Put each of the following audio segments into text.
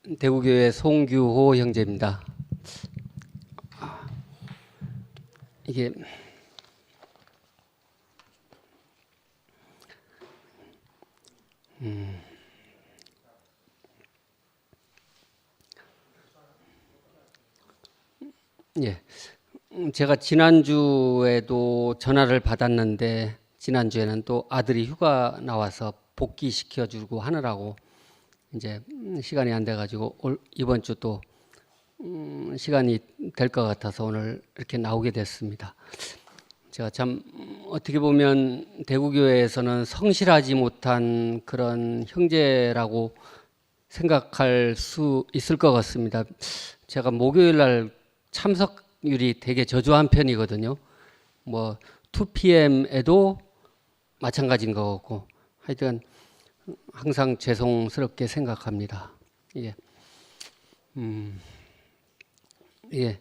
대구교회 송규호 형제입니다. 이게 예, 제가 지난주에도 전화를 받았는데 지난주에는 또 아들이 휴가 나와서 복귀시켜주고 하느라고 이제 시간이 안 돼가지고 이번 주 또 시간이 될 것 같아서 오늘 이렇게 나오게 됐습니다. 제가 참 어떻게 보면 대구교회에서는 성실하지 못한 그런 형제라고 생각할 수 있을 것 같습니다. 제가 목요일 날 참석률이 되게 저조한 편이거든요. 뭐 2PM에도 마찬가지인 것 같고 하여튼 항상 죄송스럽게 생각합니다. 예. 예.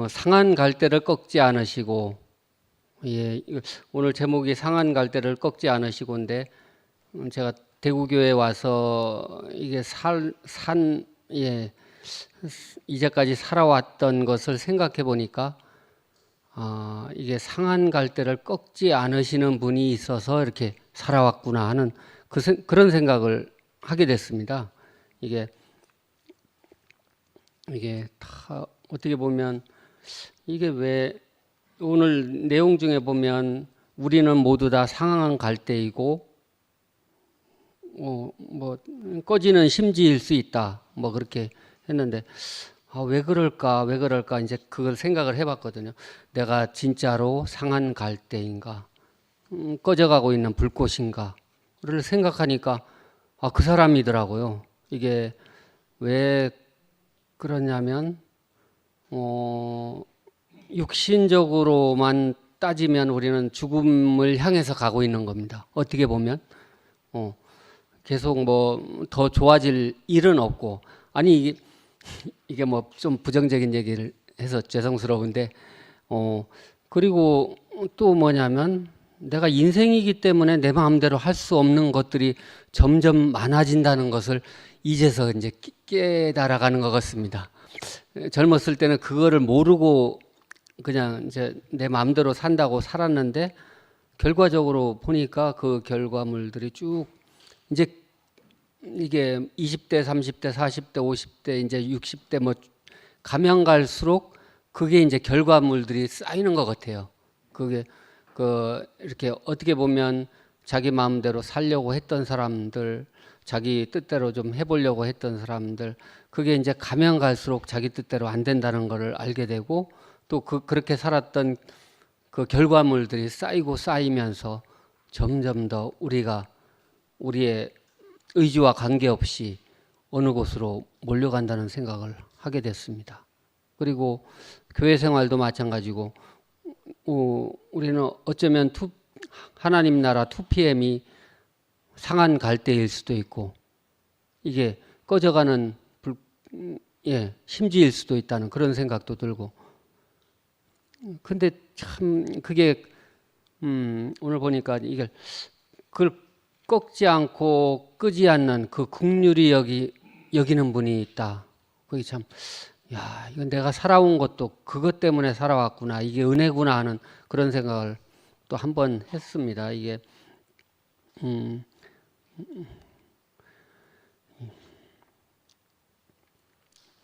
상한 갈대를 꺾지 않으시고, 예. 오늘 제목이 상한 갈대를 꺾지 않으시고인데, 제가 대구교회 와서 이게 예. 이제까지 살아왔던 것을 생각해 보니까, 이게 상한 갈대를 꺾지 않으시는 분이 있어서 이렇게 살아왔구나 하는 그런 생각을 하게 됐습니다. 이게 다 어떻게 보면 이게 왜 오늘 내용 중에 보면 우리는 모두 다 상한 갈대이고 뭐 꺼지는 심지일 수 있다 뭐 그렇게 했는데 왜 그럴까 이제 그걸 생각을 해봤거든요. 내가 진짜로 상한 갈대인가 꺼져가고 있는 불꽃인가를 생각하니까 그 사람이더라고요. 이게 왜 그러냐면 육신적으로만 따지면 우리는 죽음을 향해서 가고 있는 겁니다. 어떻게 보면 계속 뭐 더 좋아질 일은 없고 아니 이게 뭐 좀 부정적인 얘기를 해서 죄송스러운데 그리고 또 뭐냐면 내가 인생이기 때문에 내 마음대로 할 수 없는 것들이 점점 많아진다는 것을 이제서 이제 깨달아가는 것 같습니다. 젊었을 때는 그거를 모르고 그냥 이제 내 마음대로 산다고 살았는데 결과적으로 보니까 그 결과물들이 쭉 이제 이게 20대, 30대, 40대, 50대, 이제 60대 뭐 가면 갈수록 그게 이제 결과물들이 쌓이는 것 같아요. 그게 이렇게 어떻게 보면 자기 마음대로 살려고 했던 사람들, 자기 뜻대로 좀 해보려고 했던 사람들, 그게 이제 가면 갈수록 자기 뜻대로 안 된다는 것을 알게 되고 또 그렇게 살았던 그 결과물들이 쌓이고 쌓이면서 점점 더 우리의 의지와 관계없이 어느 곳으로 몰려간다는 생각을 하게 됐습니다. 그리고 교회 생활도 마찬가지고 우리는 어쩌면 하나님 나라 2PM이 상한 갈대일 수도 있고 이게 꺼져가는 심지일 수도 있다는 그런 생각도 들고 근데 참 그게 오늘 보니까 그걸 꺾지 않고 끄지 않는 그 긍휼히 여기는 분이 있다. 그게 참 이건 내가 살아온 것도 그것 때문에 살아왔구나. 이게 은혜구나 하는 그런 생각을 또 한 번 했습니다. 이게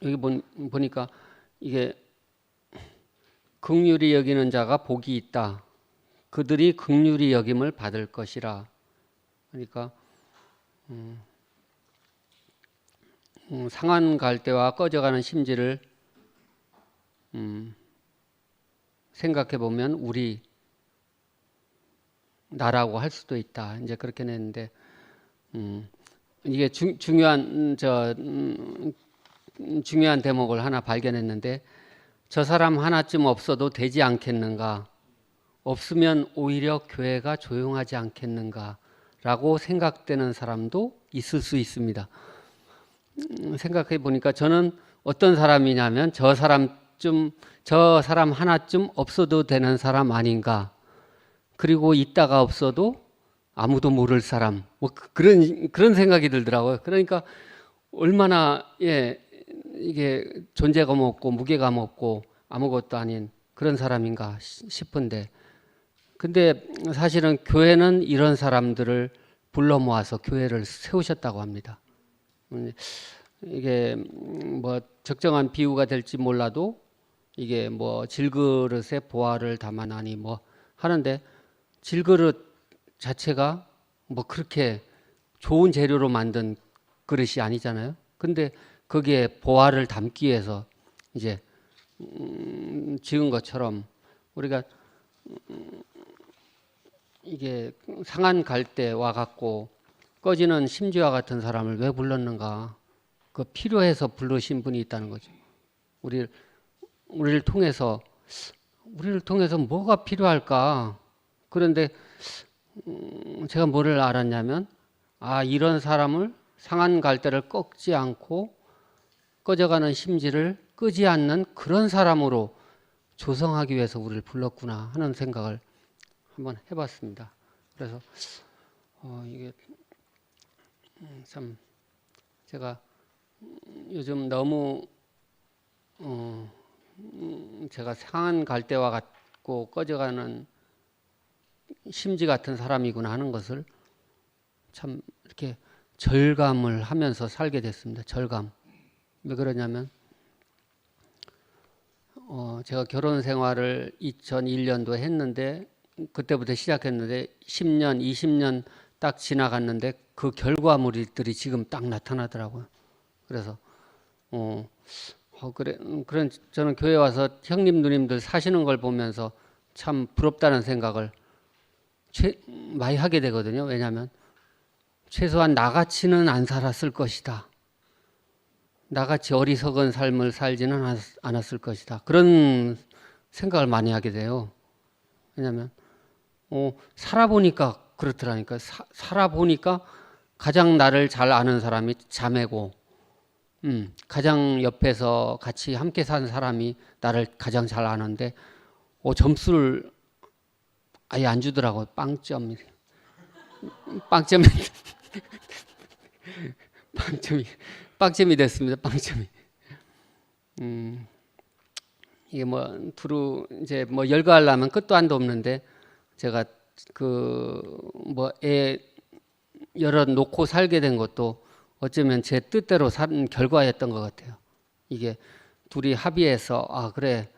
여기 보니까 이게 긍휼히 여기는 자가 복이 있다. 그들이 긍휼히 여김을 받을 것이라. 그러니까 상한 갈대와 꺼져가는 심지를 생각해 보면 나라고 할 수도 있다. 이제 그렇게 냈는데 이게 중요한 대목을 하나 발견했는데 저 사람 하나쯤 없어도 되지 않겠는가? 없으면 오히려 교회가 조용하지 않겠는가? 라고 생각되는 사람도 있을 수 있습니다. 생각해 보니까 저는 어떤 사람이냐면 저 사람 하나쯤 없어도 되는 사람 아닌가? 그리고 있다가 없어도 아무도 모를 사람. 뭐 그런 생각이 들더라고요. 그러니까 얼마나 이게 존재감 없고 무게감 없고 아무것도 아닌 그런 사람인가 싶은데, 근데 사실은 교회는 이런 사람들을 불러 모아서 교회를 세우셨다고 합니다. 이게 뭐 적정한 비유가 될지 몰라도 이게 뭐 질그릇에 보화를 담아나니 뭐 하는데, 질그릇 자체가 뭐 그렇게 좋은 재료로 만든 그릇이 아니잖아요. 근데 거기에 보화를 담기 위해서 이제 지은 것처럼, 우리가 이게 상한 갈대와 같고 꺼지는 심지와 같은 사람을 왜 불렀는가? 그 필요해서 부르신 분이 있다는 거죠. 우리를 통해서 뭐가 필요할까? 그런데 제가 뭐를 알았냐면, 이런 사람을 상한 갈대를 꺾지 않고 꺼져가는 심지를 끄지 않는 그런 사람으로 조성하기 위해서 우리를 불렀구나 하는 생각을 한번 해봤습니다. 그래서 이게 참 제가 요즘 너무 제가 상한 갈대와 같고 꺼져가는 심지 같은 사람이구나 하는 것을 참 이렇게 절감을 하면서 살게 됐습니다. 절감. 왜 그러냐면 제가 결혼 생활을 2001년도에 했는데, 그때부터 시작했는데 10년, 20년 딱 지나갔는데 그 결과물들이 지금 딱 나타나더라고요. 그래서 그런 저는 교회 와서 형님 누님들 사시는 걸 보면서 참 부럽다는 생각을 많이 하게 되거든요. 왜냐하면 최소한 나같이는 안 살았을 것이다. 나같이 어리석은 삶을 살지는 않았을 것이다. 그런 생각을 많이 하게 돼요. 왜냐하면 살아보니까 그렇더라니까. 살아보니까 가장 나를 잘 아는 사람이 자매고, 가장 옆에서 같이 함께 산 사람이 나를 가장 잘 아는데 점수를 아예 안 주더라고요. 빵점이 빵점이 됐습니다. 빵점이. 이게 뭐 이제 뭐 열거하려면 끝도 한도 없는데, 제가 애 열어 놓고 살게 된 것도 어쩌면 제 뜻대로 산 결과였던 것 같아요. 이게 둘이 합의해서 그래,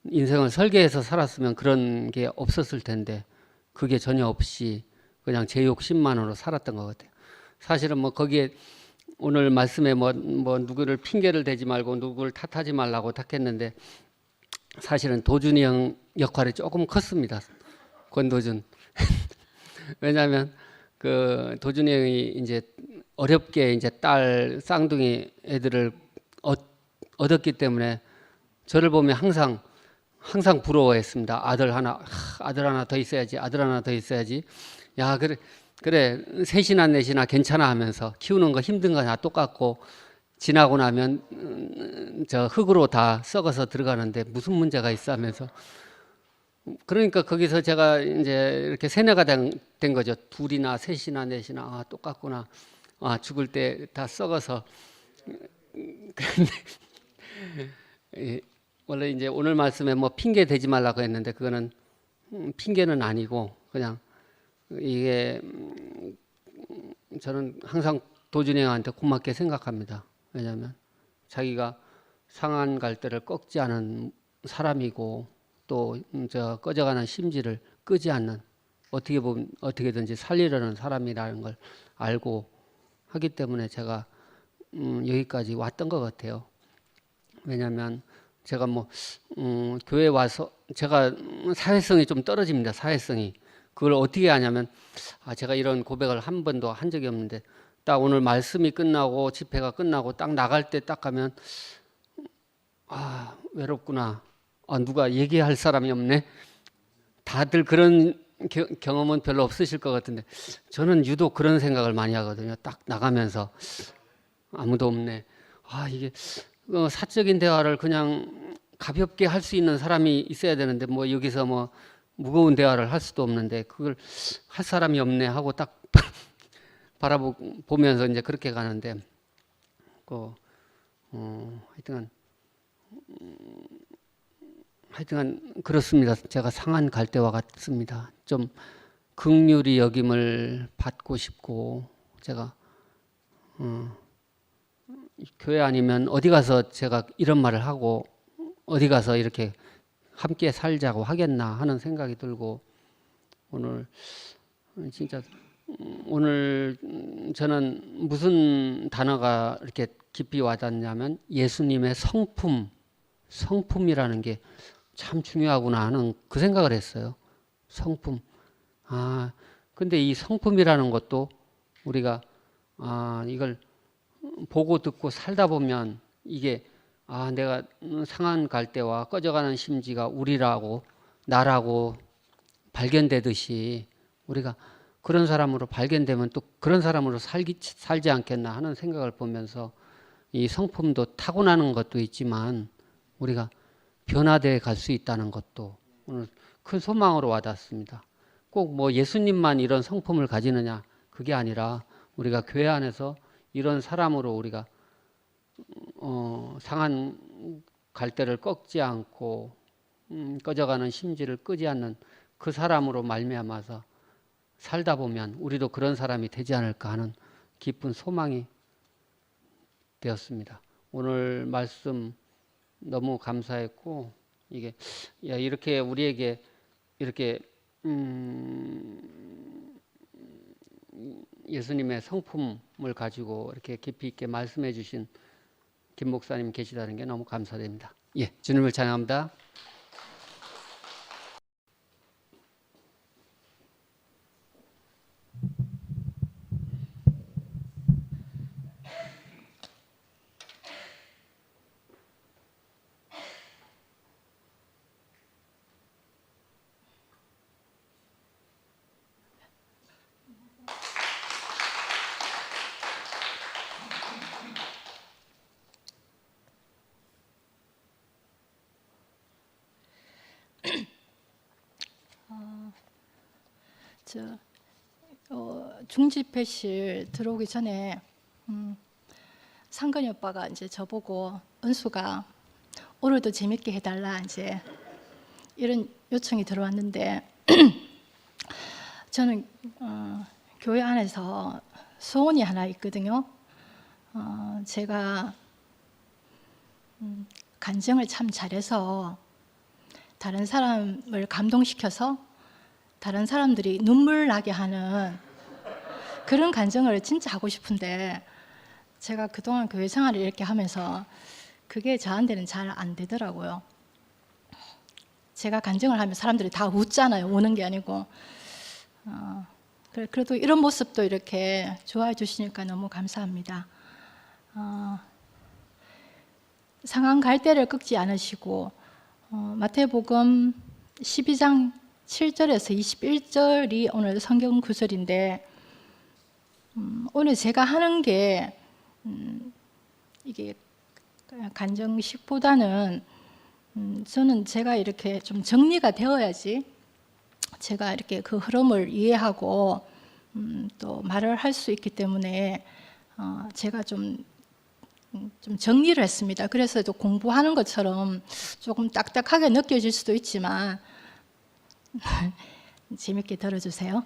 인생을 설계해서 살았으면 그런 게 없었을 텐데 그게 전혀 없이 그냥 제 욕심만으로 살았던 것 같아요. 사실은 뭐 거기에 오늘 말씀에 뭐 누구를 핑계를 대지 말고 누구를 탓하지 말라고 탁했는데, 사실은 도준이 형 역할이 조금 컸습니다. 권도준. 왜냐하면 그 도준이 형이 이제 어렵게 이제 딸 쌍둥이 애들을 얻었기 때문에 저를 보면 항상 부러워했습니다. 아들 하나 더 있어야지. 아들 하나 더 있어야지. 야, 그래 셋이나 넷이나 괜찮아 하면서, 키우는 거 힘든 거 다 똑같고 지나고 나면 저 흙으로 다 썩어서 들어가는데 무슨 문제가 있어 하면서, 그러니까 거기서 제가 이제 이렇게 세뇌가 된 거죠. 둘이나 셋이나 넷이나 똑같구나. 죽을 때 다 썩어서. 그런데 원래 이제 오늘 말씀에 뭐 핑계 대지 말라고 했는데, 그거는 핑계는 아니고 그냥 이게 저는 항상 도준이 형한테 고맙게 생각합니다. 왜냐하면 자기가 상한 갈대를 꺾지 않은 사람이고, 또 저 꺼져가는 심지를 끄지 않는, 어떻게 보면 어떻게든지 살리려는 사람이라는 걸 알고 하기 때문에 제가 여기까지 왔던 것 같아요. 왜냐하면 제가 교회 와서 제가 사회성이 좀 떨어집니다. 사회성이. 그걸 어떻게 하냐면, 제가 이런 고백을 한 번도 한 적이 없는데, 딱 오늘 말씀이 끝나고 집회가 끝나고 딱 나갈 때 딱 가면 외롭구나. 누가 얘기할 사람이 없네. 다들 그런 경험은 별로 없으실 것 같은데, 저는 유독 그런 생각을 많이 하거든요. 딱 나가면서 아무도 없네. 이게 사적인 대화를 그냥 가볍게 할 수 있는 사람이 있어야 되는데, 여기서 무거운 대화를 할 수도 없는데 그걸 할 사람이 없네 하고 딱 바라보면서 이제 그렇게 가는데, 그 하여튼간 그렇습니다. 제가 상한 갈대와 같습니다. 좀 긍휼히 여김을 받고 싶고, 제가 교회 아니면 어디 가서 제가 이런 말을 하고 어디 가서 이렇게 함께 살자고 하겠나 하는 생각이 들고, 오늘 진짜 오늘 저는 무슨 단어가 이렇게 깊이 와닿냐면 예수님의 성품이라는 게 참 중요하구나 하는 그 생각을 했어요. 성품. 근데 이 성품이라는 것도 우리가 이걸 보고 듣고 살다 보면 이게 내가 상한 갈대와 꺼져가는 심지가 우리라고 나라고 발견되듯이 우리가 그런 사람으로 발견되면 또 그런 사람으로 살지 않겠나 하는 생각을 보면서 이 성품도 타고나는 것도 있지만 우리가 변화되어 갈 수 있다는 것도 오늘 큰 소망으로 와닿습니다. 꼭 뭐 예수님만 이런 성품을 가지느냐 그게 아니라 우리가 교회 안에서 이런 사람으로 우리가 상한 갈대를 꺾지 않고 꺼져가는 심지를 끄지 않는 그 사람으로 말미암아서 살다 보면 우리도 그런 사람이 되지 않을까 하는 깊은 소망이 되었습니다. 오늘 말씀 너무 감사했고, 이게 이렇게 우리에게 이렇게 예수님의 성품을 가지고 이렇게 깊이 있게 말씀해 주신 김 목사님 계시다는 게 너무 감사됩니다. 주님을 찬양합니다. 중집회실 들어오기 전에 상근이 오빠가 이제 저보고 은수가 오늘도 재밌게 해달라 이제 이런 요청이 들어왔는데 저는 교회 안에서 소원이 하나 있거든요. 제가 간증을 참 잘해서 다른 사람을 감동시켜서 다른 사람들이 눈물 나게 하는 그런 간증을 진짜 하고 싶은데 제가 그동안 교회 생활을 이렇게 하면서 그게 저한테는 잘 안 되더라고요. 제가 간증을 하면 사람들이 다 웃잖아요. 우는 게 아니고. 그래도 이런 모습도 이렇게 좋아해 주시니까 너무 감사합니다. 상한 갈대를 꺾지 않으시고 마태복음 12장 7절에서 21절이 오늘 성경 구절인데 오늘 제가 하는 게 이게 간정식보다는 저는 제가 이렇게 좀 정리가 되어야지 제가 이렇게 그 흐름을 이해하고 또 말을 할 수 있기 때문에 제가 좀 정리를 했습니다. 그래서 또 공부하는 것처럼 조금 딱딱하게 느껴질 수도 있지만 재밌게 들어주세요.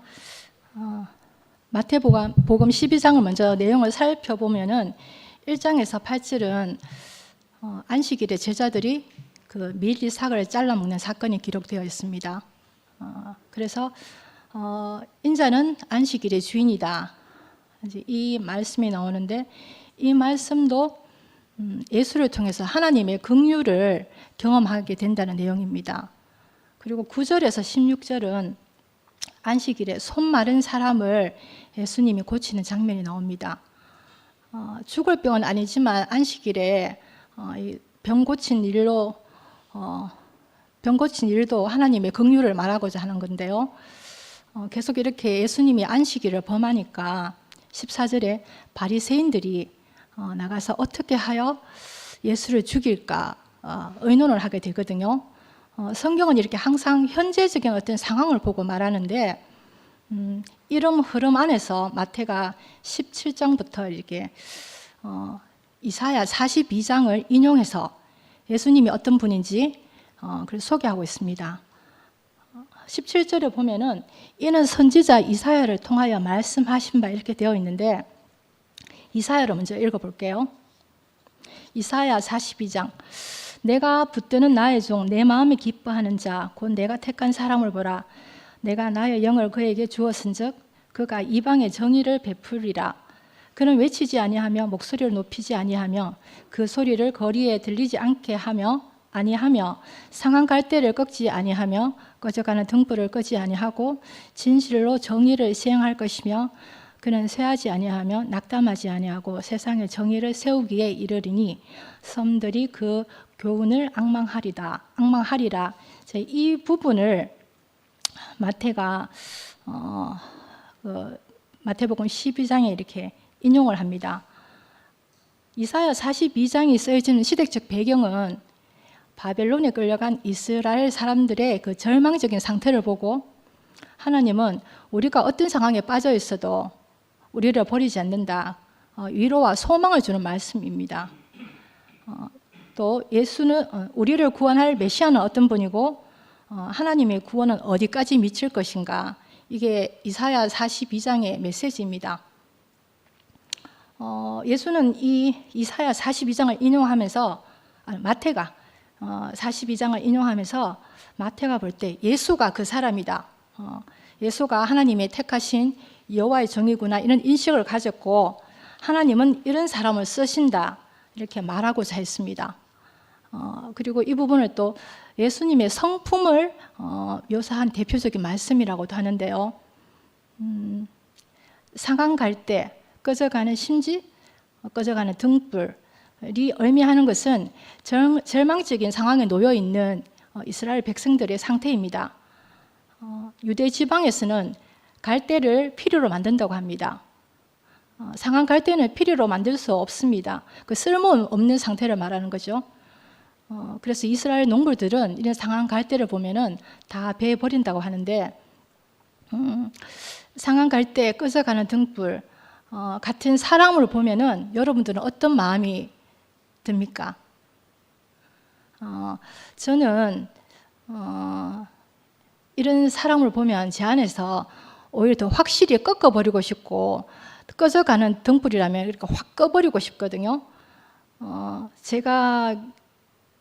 마태복음 12장을 먼저 내용을 살펴보면은 1장에서 8절은 안식일에 제자들이 그 밀리삭을 잘라 먹는 사건이 기록되어 있습니다. 그래서 인자는 안식일의 주인이다. 이 말씀이 나오는데 이 말씀도 예수를 통해서 하나님의 긍휼을 경험하게 된다는 내용입니다. 그리고 9절에서 16절은 안식일에 손 마른 사람을 예수님이 고치는 장면이 나옵니다. 죽을 병은 아니지만 안식일에 병 고친 일도 하나님의 긍휼을 말하고자 하는 건데요. 계속 이렇게 예수님이 안식일을 범하니까 14절에 바리새인들이 나가서 어떻게 하여 예수를 죽일까 의논을 하게 되거든요. 성경은 이렇게 항상 현재적인 어떤 상황을 보고 말하는데 이런 흐름 안에서 마태가 17장부터 이렇게 이사야 42장을 인용해서 예수님이 어떤 분인지 그래서 소개하고 있습니다. 17절에 보면은 이는 선지자 이사야를 통하여 말씀하신 바 이렇게 되어 있는데 이사야를 먼저 읽어볼게요. 이사야 42장 내가 붙드는 나의 종 내 마음이 기뻐하는 자 곧 내가 택한 사람을 보라. 내가 나의 영을 그에게 주었은즉 그가 이방의 정의를 베풀리라. 그는 외치지 아니하며 목소리를 높이지 아니하며 그 소리를 거리에 들리지 않게 하며 아니하며 상한 갈대를 꺾지 아니하며 꺼져가는 등불을 끄지 아니하고 진실로 정의를 시행할 것이며 그는 쇠하지 아니하며 낙담하지 아니하고 세상의 정의를 세우기에 이르리니 섬들이 그 교훈을 앙망하리라. 이 부분을 마태가 마태복음 12장에 이렇게 인용을 합니다. 이사야 42장이 쓰여지는 시대적 배경은 바벨론에 끌려간 이스라엘 사람들의 그 절망적인 상태를 보고 하나님은 우리가 어떤 상황에 빠져 있어도 우리를 버리지 않는다. 위로와 소망을 주는 말씀입니다. 또 예수는 우리를 구원할 메시아는 어떤 분이고 하나님의 구원은 어디까지 미칠 것인가. 이게 이사야 42장의 메시지입니다. 예수는 이 이사야 42장을 인용하면서 마태가 42장을 인용하면서 마태가 볼 때 예수가 그 사람이다. 예수가 하나님의 택하신 여호와의 종이구나 이런 인식을 가졌고 하나님은 이런 사람을 쓰신다 이렇게 말하고자 했습니다. 그리고 이 부분을 또 예수님의 성품을 묘사한 대표적인 말씀이라고도 하는데요. 상한 갈대, 꺼져가는 심지, 꺼져가는 등불이 의미하는 것은 절망적인 상황에 놓여 있는 이스라엘 백성들의 상태입니다. 유대 지방에서는 갈대를 피리로 만든다고 합니다. 상한 갈대는 피리로 만들 수 없습니다. 그 쓸모없는 상태를 말하는 거죠. 그래서 이스라엘 농부들은 이런 상한 갈대를 보면은 다 베어 버린다고 하는데 상한 갈대, 꺼져가는 등불 같은 사람을 보면은 여러분들은 어떤 마음이 듭니까? 저는 이런 사람을 보면 제 안에서 오히려 더 확실히 꺾어버리고 싶고 꺼져가는 등불이라면 이렇게 확 꺼버리고 싶거든요. 제가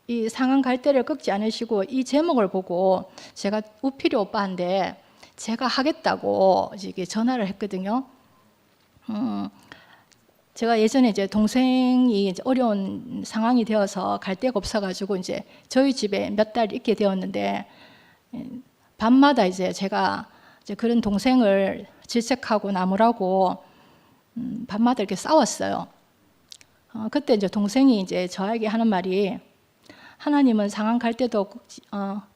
이 상한 갈대를 꺾지 않으시고 이 제목을 보고 제가 우필이 오빠인데 제가 하겠다고 이게 전화를 했거든요. 제가 예전에 이제 동생이 이제 어려운 상황이 되어서 갈 데가 없어가지고 이제 저희 집에 몇 달 있게 되었는데 밤마다 이제 제가 이제 그런 동생을 질책하고 나무라고 밤마다 이렇게 싸웠어요. 그때 이제 동생이 이제 저에게 하는 말이 하나님은 상한 갈대도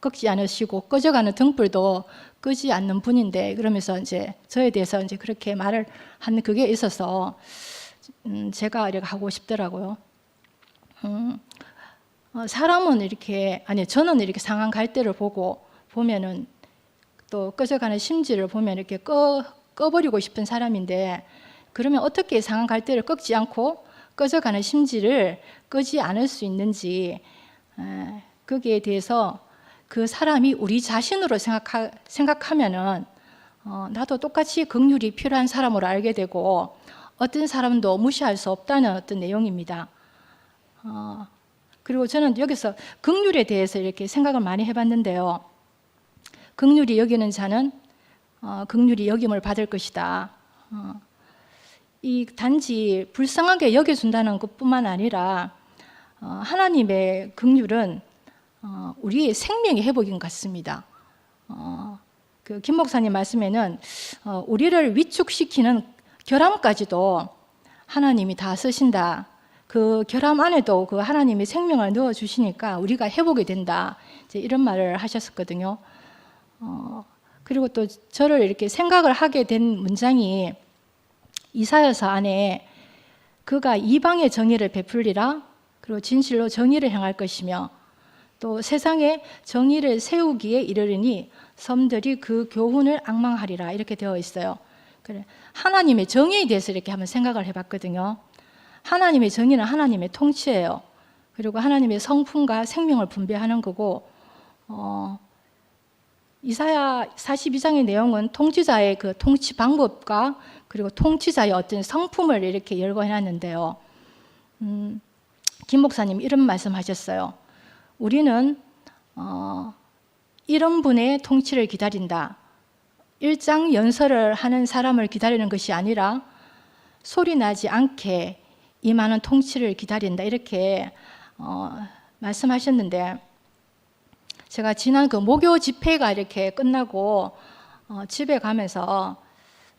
꺾지 않으시고 꺼져가는 등불도 끄지 않는 분인데 그러면서 이제 저에 대해서 이제 그렇게 말을 한 그게 있어서 제가 이렇게 하고 싶더라고요. 사람은 이렇게 저는 이렇게 상한 갈대를 보면은 또 꺼져가는 심지를 보면 이렇게 꺼버리고 싶은 사람인데 그러면 어떻게 상한 갈대를 꺾지 않고 꺼져가는 심지를 끄지 않을 수 있는지 거기에 대해서 그 사람이 우리 자신으로 생각하면은 나도 똑같이 긍휼이 필요한 사람으로 알게 되고 어떤 사람도 무시할 수 없다는 어떤 내용입니다. 그리고 저는 여기서 긍휼에 대해서 이렇게 생각을 많이 해봤는데요. 긍휼히 여기는 자는 긍휼히 여김을 받을 것이다. 이 단지 불쌍하게 여겨준다는 것뿐만 아니라 하나님의 긍휼은 우리의 생명의 회복인 것 같습니다. 그 김 목사님 말씀에는 우리를 위축시키는 결함까지도 하나님이 다 쓰신다. 그 결함 안에도 그 하나님이 생명을 넣어 주시니까 우리가 회복이 된다. 이제 이런 말을 하셨었거든요. 그리고 또 저를 이렇게 생각을 하게 된 문장이 이사야서 안에 그가 이방의 정의를 베풀리라. 그리고 진실로 정의를 행할 것이며 또 세상에 정의를 세우기에 이르리니 섬들이 그 교훈을 앙망하리라 이렇게 되어 있어요. 그래 하나님의 정의에 대해서 이렇게 한번 생각을 해봤거든요. 하나님의 정의는 하나님의 통치예요. 그리고 하나님의 성품과 생명을 분배하는 거고, 이사야 42장의 내용은 통치자의 그 통치 방법과 그리고 통치자의 어떤 성품을 이렇게 열거해놨는데요. 김 목사님 이런 말씀하셨어요. 우리는 이런 분의 통치를 기다린다. 일장연설을 하는 사람을 기다리는 것이 아니라 소리 나지 않게 임하는 통치를 기다린다. 이렇게 말씀하셨는데, 제가 지난 그 목요 집회가 이렇게 끝나고 집에 가면서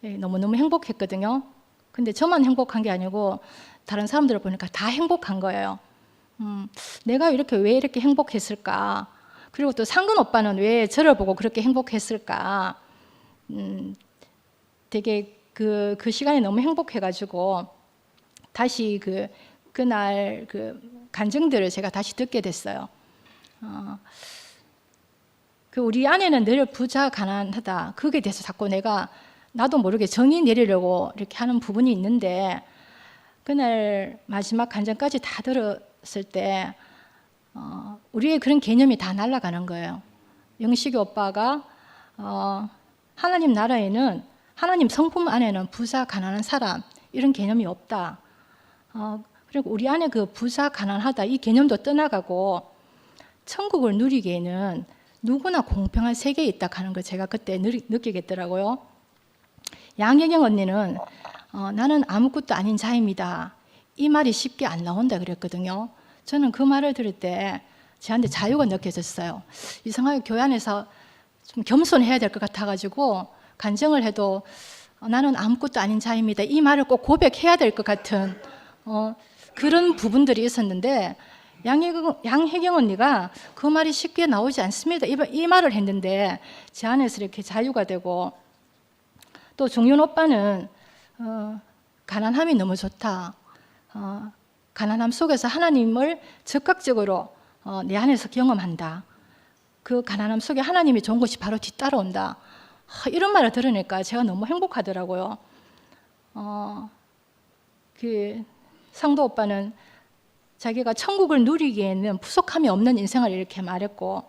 너무너무 행복했거든요. 근데 저만 행복한 게 아니고 다른 사람들을 보니까 다 행복한 거예요. 내가 왜 이렇게 행복했을까? 그리고 또 상근 오빠는 왜 저를 보고 그렇게 행복했을까? 되게 그 시간이 너무 행복해가지고 다시 그날 그 간증들을 제가 다시 듣게 됐어요. 우리 아내는 늘 부자 가난하다. 그게 대해서 자꾸 나도 모르게 정의 내리려고 이렇게 하는 부분이 있는데, 그날 마지막 간증까지 다 들었을 때 우리의 그런 개념이 다 날아가는 거예요. 영식이 오빠가 하나님 나라에는, 하나님 성품 안에는 부자 가난한 사람 이런 개념이 없다. 그리고 우리 안에 그 부자 가난하다 이 개념도 떠나가고 천국을 누리기에는 누구나 공평한 세계에 있다 하는 걸 제가 그때 느끼겠더라고요. 양혜경 언니는 나는 아무것도 아닌 자입니다. 이 말이 쉽게 안 나온다 그랬거든요. 저는 그 말을 들을 때 저한테 자유가 느껴졌어요. 이상하게 교회 안에서 좀 겸손해야 될 것 같아가지고 간증을 해도 나는 아무것도 아닌 자입니다. 이 말을 꼭 고백해야 될 것 같은 그런 부분들이 있었는데, 양혜경 언니가 그 말이 쉽게 나오지 않습니다. 이 말을 했는데 제 안에서 이렇게 자유가 되고, 또 종윤 오빠는 가난함이 너무 좋다. 가난함 속에서 하나님을 적극적으로 내 안에서 경험한다. 그 가난함 속에 하나님이 좋은 것이 바로 뒤따라온다. 이런 말을 들으니까 제가 너무 행복하더라고요. 그 상도 오빠는 자기가 천국을 누리기에는 부족함이 없는 인생을 이렇게 말했고,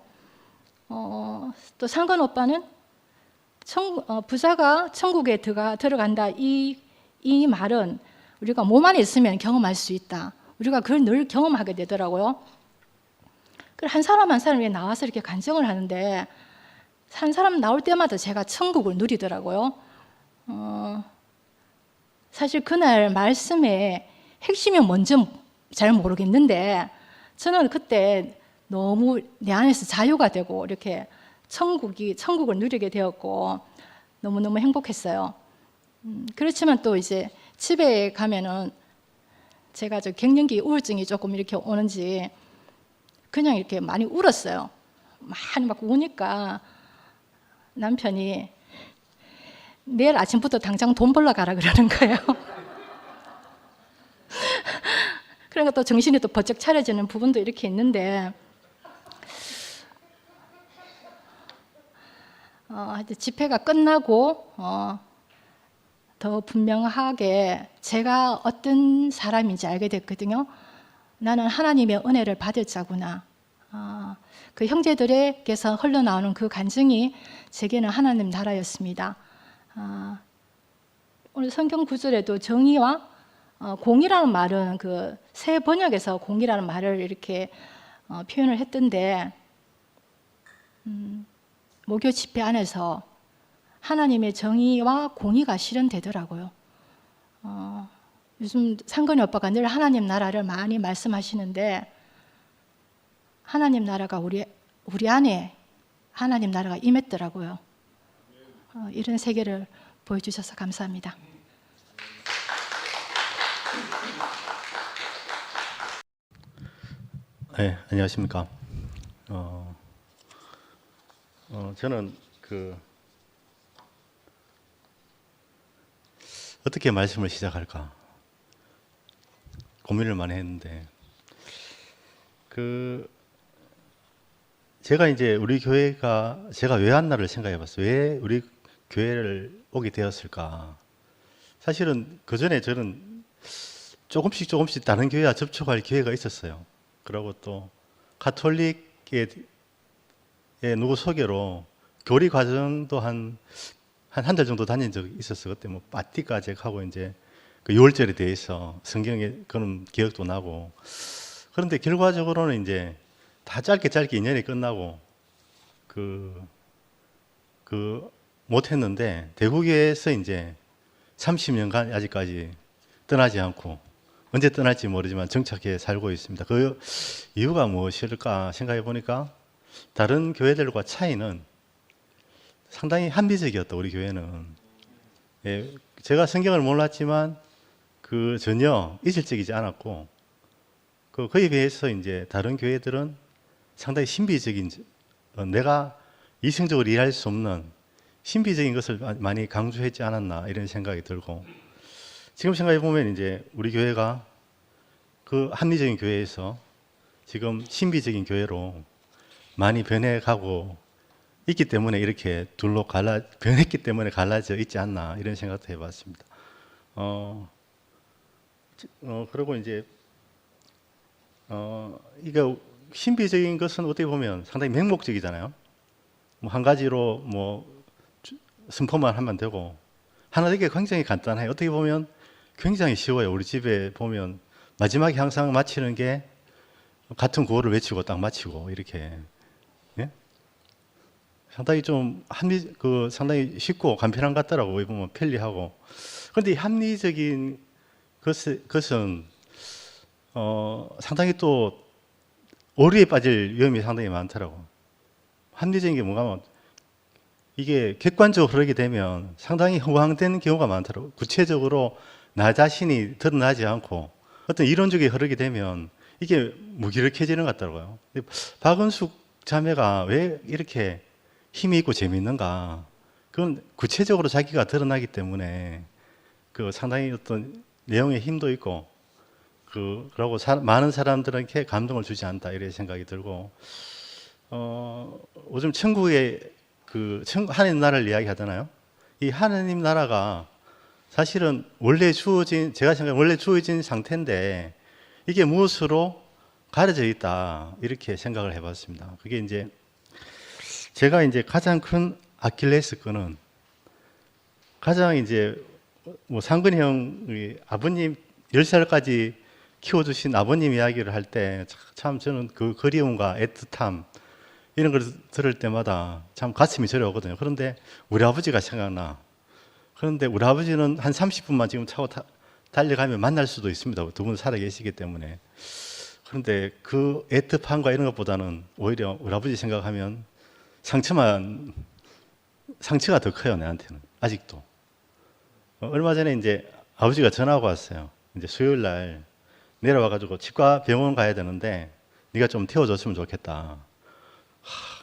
또 상건 오빠는 부자가 천국에 들어간다 이 말은 우리가 몸 안에 있으면 경험할 수 있다. 우리가 그걸 늘 경험하게 되더라고요. 한 사람 한 사람이 나와서 이렇게 간증을 하는데 한 사람 나올 때마다 제가 천국을 누리더라고요. 사실 그날 말씀의 핵심이 뭔지 잘 모르겠는데 저는 그때 너무 내 안에서 자유가 되고 이렇게 천국을 누리게 되었고 너무너무 행복했어요. 그렇지만 또 이제 집에 가면은 제가 갱년기 우울증이 조금 이렇게 오는지 그냥 이렇게 많이 울었어요. 많이 막 우니까 남편이 내일 아침부터 당장 돈 벌러 가라 그러는 거예요. 그러니까 또 정신이 또 번쩍 차려지는 부분도 이렇게 있는데, 집회가 끝나고 더 분명하게 제가 어떤 사람인지 알게 됐거든요. 나는 하나님의 은혜를 받을 자구나. 그 형제들에게서 흘러나오는 그 간증이 제게는 하나님 나라였습니다. 오늘 성경 구절에도 정의와 공이라는 말은 그 새 번역에서 공이라는 말을 이렇게 표현을 했던데, 목요 집회 안에서 하나님의 정의와 공의가 실현되더라고요. 요즘 상건이 오빠가 늘 하나님 나라를 많이 말씀하시는데 하나님 나라가 우리 안에 하나님 나라가 임했더라고요. 이런 세계를 보여주셔서 감사합니다. 네, 안녕하십니까. 저는 어떻게 말씀을 시작할까 고민을 많이 했는데, 제가 이제 우리 교회가 제가 왜 왔나를 생각해봤어요. 왜 우리 교회를 오게 되었을까? 사실은 그 전에 저는 조금씩 다른 교회와 접촉할 기회가 있었어요. 그리고 또 가톨릭의 누구 소개로 교리 과정도 한 달 정도 다닌 적이 있었어요. 그때 뭐 파티까지 하고 이제 그 6월절에 대해서 성경에 그런 기억도 나고. 그런데 결과적으로는 이제 다 짧게 2년이 끝나고 못 했는데 대구교회에서 이제 30년간 아직까지 떠나지 않고 언제 떠날지 모르지만 정착해 살고 있습니다. 그 이유가 무엇일까 생각해 보니까 다른 교회들과 차이는 상당히 합리적이었다. 우리 교회는 예, 제가 성경을 몰랐지만 전혀 이질적이지 않았고 그에 비해서 이제 다른 교회들은 상당히 신비적인 내가 이성적으로 이해할 수 없는 신비적인 것을 많이 강조했지 않았나 이런 생각이 들고 지금 생각해 보면 이제 우리 교회가 그 합리적인 교회에서 지금 신비적인 교회로 많이 변해가고 있기 때문에 이렇게 변했기 때문에 갈라져 있지 않나 이런 생각도 해봤습니다. 그리고 이제 이게 신비적인 것은 어떻게 보면 상당히 맹목적이잖아요. 뭐 한 가지로 뭐 선포만 하면 되고 하나 되게 굉장히 간단해요. 어떻게 보면 굉장히 쉬워요. 우리 집에 보면 마지막에 항상 마치는 게 같은 구호를 외치고 딱 마치고 이렇게 예? 상당히 좀 상당히 쉽고 간편한 것 같더라고요. 보면 편리하고. 그런데 이 합리적인 것은 상당히 또 오류에 빠질 위험이 상당히 많더라고요. 합리적인 게 뭔가 하면 이게 객관적으로 흐르게 되면 상당히 허황된 경우가 많더라고요. 구체적으로 나 자신이 드러나지 않고 어떤 이론적이 흐르게 되면 이게 무기력해지는 것 같더라고요. 박은숙 자매가 왜 이렇게 힘이 있고 재미있는가? 그건 구체적으로 자기가 드러나기 때문에 상당히 어떤 내용의 힘도 있고 그러고 많은 사람들에게 감동을 주지 않다 이런 생각이 들고 요즘 천국의 하나님 나라를 이야기하잖아요. 이 하나님 나라가 사실은 제가 생각하면 원래 주어진 상태인데 이게 무엇으로 가려져 있다 이렇게 생각을 해봤습니다. 그게 이제 제가 이제 가장 큰 아킬레스건은 가장 이제 뭐 상근이 형이 아버님 10살까지 키워주신 아버님 이야기를 할 때 참 저는 그 그리움과 애틋함 이런 걸 들을 때마다 참 가슴이 저려오거든요. 그런데 우리 아버지가 생각나. 그런데 우리 아버지는 한 30분만 지금 차고 달려가면 만날 수도 있습니다. 두 분 살아 계시기 때문에. 그런데 그 애틋함과 이런 것보다는 오히려 우리 아버지 생각하면 상처가 더 커요, 내한테는. 아직도. 얼마 전에 이제 아버지가 전화가 왔어요. 이제 수요일 날 내려와가지고 치과 병원 가야 되는데 네가 좀 태워줬으면 좋겠다.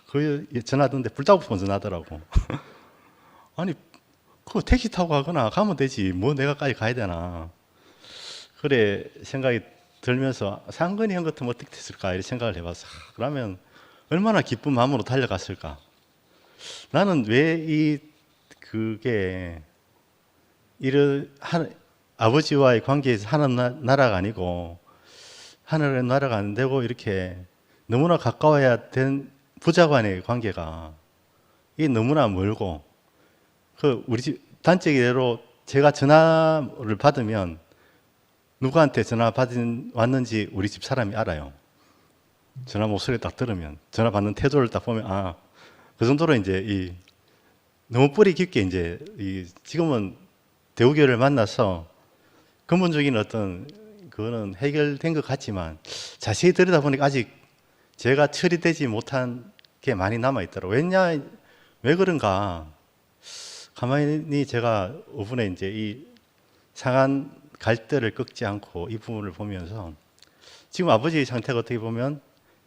그 전화 듣는데 불닭볶음 전화하더라고. 아니, 그거 택시 타고 가거나 가면 되지. 뭐 내가까지 가야 되나. 그래 생각이 들면서 상근이 형 같으면 어떻게 됐을까 이런 생각을 해봤어. 그러면 얼마나 기쁜 마음으로 달려갔을까. 나는 왜 그게 아버지와의 관계에서 하는 나라가 아니고 하늘의 나라가 안 되고 이렇게 너무나 가까워야 된 부자 간의 관계가 이게 너무나 멀고 우리 집 단적으로 제가 전화를 받으면 누구한테 전화 왔는지 우리 집 사람이 알아요. 전화 목소리 딱 들으면 전화 받는 태도를 딱 보면 그 정도로 이제 너무 뿌리 깊게 이제 지금은 대우교회를 만나서 근본적인 어떤 그거는 해결된 것 같지만 자세히 들여다보니까 아직 제가 처리되지 못한 게 많이 남아 있더라고요. 왜 그런가? 가만히 제가 이번에 이제 이 상한 갈대를 꺾지 않고 이 부분을 보면서 지금 아버지의 상태가 어떻게 보면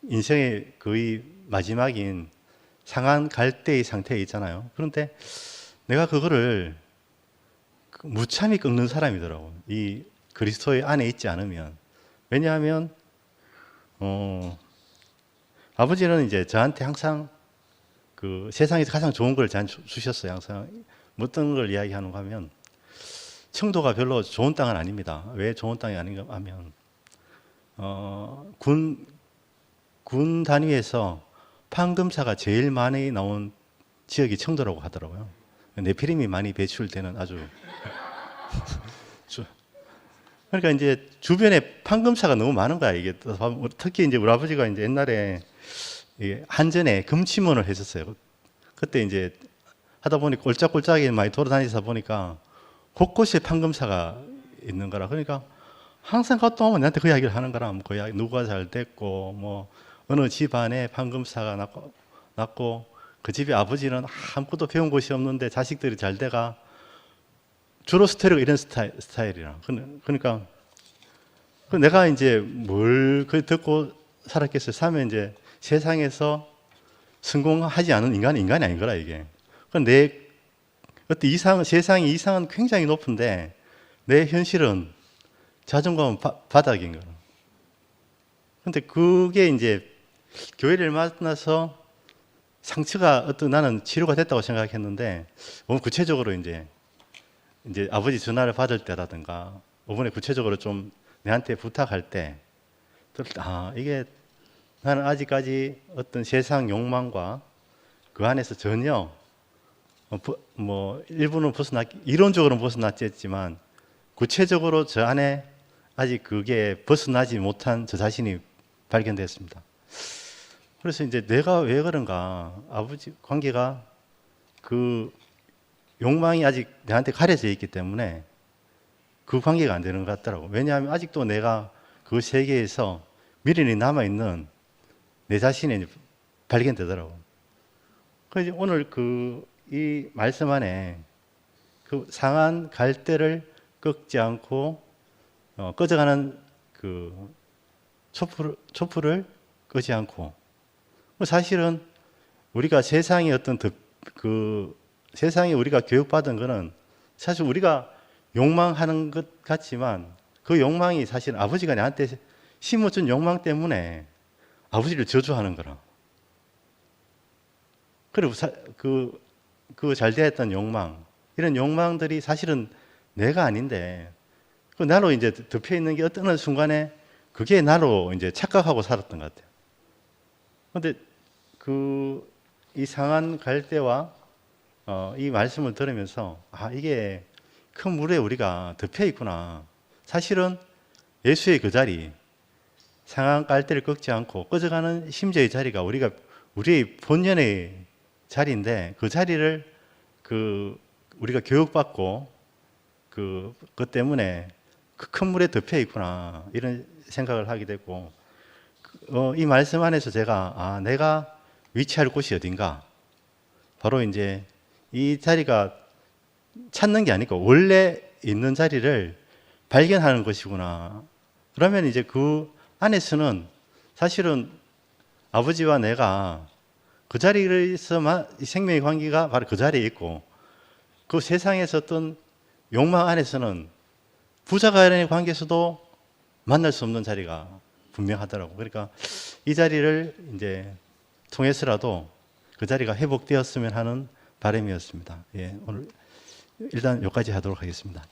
인생의 거의 마지막인 상한 갈대의 상태에 있잖아요. 그런데 내가 그거를 무참히 꺾는 사람이더라고요. 이 그리스도의 안에 있지 않으면. 왜냐하면 아버지는 이제 저한테 항상 세상에서 가장 좋은 걸 저한테 주셨어요. 항상 어떤 걸 이야기하는가 하면 청도가 별로 좋은 땅은 아닙니다. 왜 좋은 땅이 아닌가 하면 군 단위에서 판금사가 제일 많이 나온 지역이 청도라고 하더라고요. 네피림이 많이 배출되는 아주 그러니까 이제 주변에 판금사가 너무 많은 거야. 이게 특히 이제 우리 아버지가 이제 옛날에 한전에 금치문을 했었어요. 그때 이제 하다 보니 꼴짝꼴짝하게 많이 돌아다니다 보니까 곳곳에 판금사가 있는 거라. 그러니까 항상 갔다 오면 나한테 그 이야기를 하는 거라. 그 이야기 누가 잘 됐고 뭐 어느 집안에 판금사가 났고 그 집의 아버지는 아무것도 배운 곳이 없는데 자식들이 잘 돼가 주로 스토리가 이런 스타일이라. 그러니까 내가 이제 뭘 듣고 살았겠어요. 사면 이제 세상에서 성공하지 않은 인간이 아닌 거라 이게. 내 어떤 세상의 이상은 굉장히 높은데 내 현실은 자존감은 바닥인 거라. 근데 그게 이제 교회를 만나서 상처가 나는 치료가 됐다고 생각했는데 구체적으로 이제 아버지 전화를 받을 때라든가 이번에 구체적으로 좀 내한테 부탁할 때 이게 나는 아직까지 어떤 세상 욕망과 그 안에서 전혀 뭐 일부는 이론적으로는 벗어났지 했지만 구체적으로 저 안에 아직 그게 벗어나지 못한 저 자신이 발견됐습니다. 그래서 이제 내가 왜 그런가 아버지 관계가 그 욕망이 아직 내한테 가려져 있기 때문에 그 관계가 안 되는 것 같더라고. 왜냐하면 아직도 내가 그 세계에서 미련이 남아있는 내 자신이 발견되더라고. 그래서 오늘 이 말씀 안에 그 상한 갈대를 꺾지 않고 꺼져가는 그 촛불을 끄지 않고 사실은 우리가 세상에 세상에 우리가 교육받은 거는 사실 우리가 욕망하는 것 같지만 그 욕망이 사실 아버지가 나한테 심어준 욕망 때문에 아버지를 저주하는 거라. 그리고 그 잘 되었던 욕망, 이런 욕망들이 사실은 내가 아닌데 그 나로 이제 덮여 있는 게 어떤 순간에 그게 나로 이제 착각하고 살았던 것 같아요. 그런데 이 상한 갈대와 이 말씀을 들으면서 이게 큰 물에 우리가 덮여 있구나. 사실은 예수의 그 자리, 상한 갈대를 꺾지 않고 꺼져가는 심지어의 자리가 우리의 본연의 자리인데 그 자리를 우리가 교육받고 그것 때문에 그 큰 물에 덮여 있구나 이런 생각을 하게 되고 이 말씀 안에서 제가 내가 위치할 곳이 어딘가 바로 이제 이 자리가 찾는 게 아니고 원래 있는 자리를 발견하는 것이구나. 그러면 이제 그 안에서는 사실은 아버지와 내가 그 자리에서만 생명의 관계가 바로 그 자리에 있고 그 세상에서 어떤 욕망 안에서는 부자 간의 관계에서도 만날 수 없는 자리가 분명하더라고. 그러니까 이 자리를 이제 통해서라도 그 자리가 회복되었으면 하는 바람이었습니다. 오늘 일단 여기까지 하도록 하겠습니다.